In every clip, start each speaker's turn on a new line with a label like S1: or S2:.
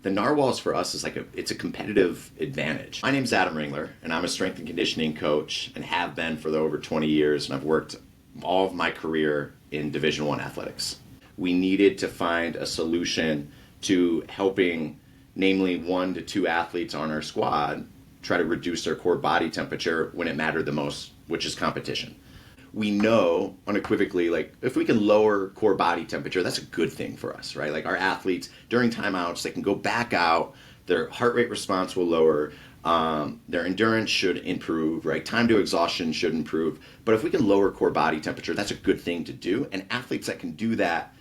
S1: The Narwhals for us is it's a competitive advantage. My name's Adam Ringler, and I'm a strength and conditioning coach and have been for over 20 years, and I've worked all of my career in Division I athletics. We needed to find a solution to helping, namely 1 to 2 athletes on our squad, try to reduce their core body temperature when it mattered the most, which is competition. We know unequivocally, if we can lower core body temperature, that's a good thing for us, right? Like our athletes during timeouts, they can go back out, their heart rate response will lower, their endurance should improve, right? Time to exhaustion should improve. But if we can lower core body temperature, that's a good thing to do. And athletes that can do that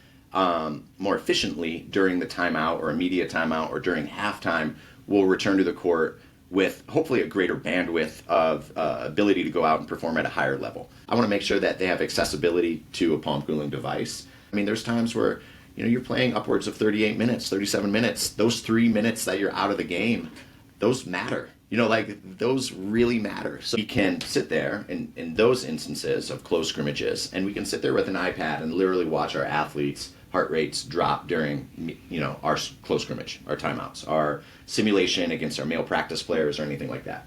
S1: more efficiently during the timeout or immediate timeout or during halftime will return to the court with hopefully a greater bandwidth of ability to go out and perform at a higher level. I want to make sure that they have accessibility to a palm cooling device. I mean, there's times where you're playing upwards of 38 minutes, 37 minutes. Those 3 minutes that you're out of the game, those matter. Those really matter. So we can sit there in those instances of close scrimmages, and we can sit there with an iPad and literally watch our athletes' heart rates drop during, our close scrimmage, our timeouts, our simulation against our male practice players or anything like that.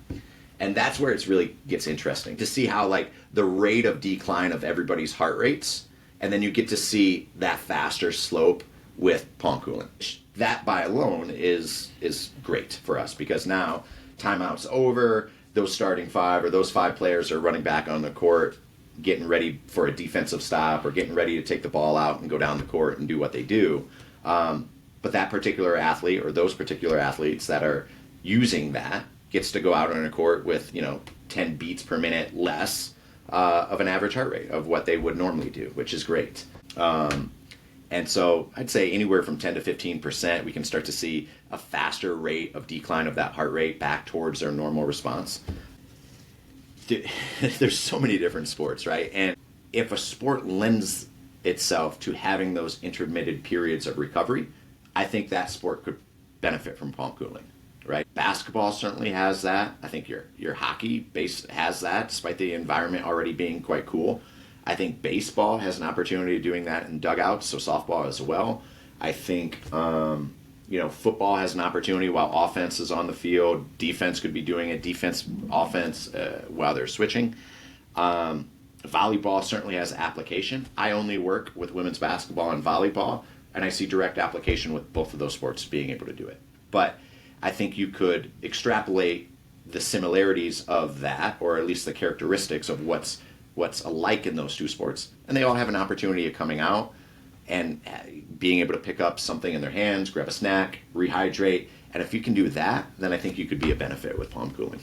S1: And that's where it really gets interesting to see how the rate of decline of everybody's heart rates, and then you get to see that faster slope with palm cooling. That by alone is great for us because now timeout's over, those starting 5 or those 5 players are running back on the court, getting ready for a defensive stop or getting ready to take the ball out and go down the court and do what they do. But that particular athlete or those particular athletes that are using that gets to go out on a court with 10 beats per minute less of an average heart rate of what they would normally do, which is great. And so I'd say anywhere from 10 to 15%, we can start to see a faster rate of decline of that heart rate back towards their normal response. There's so many different sports, right? And if a sport lends itself to having those intermittent periods of recovery, I think that sport could benefit from palm cooling, right? Basketball certainly has that. I think your hockey base has that, despite the environment already being quite cool. I think baseball has an opportunity of doing that in dugouts, so softball as well. I think football has an opportunity while offense is on the field. Defense could be doing it. Defense, offense while they're switching. Volleyball certainly has application. I only work with women's basketball and volleyball, and I see direct application with both of those sports being able to do it. But I think you could extrapolate the similarities of that, or at least the characteristics of what's alike in those two sports, and they all have an opportunity of coming out and being able to pick up something in their hands, grab a snack, rehydrate, and if you can do that, then I think you could be a benefit with palm cooling.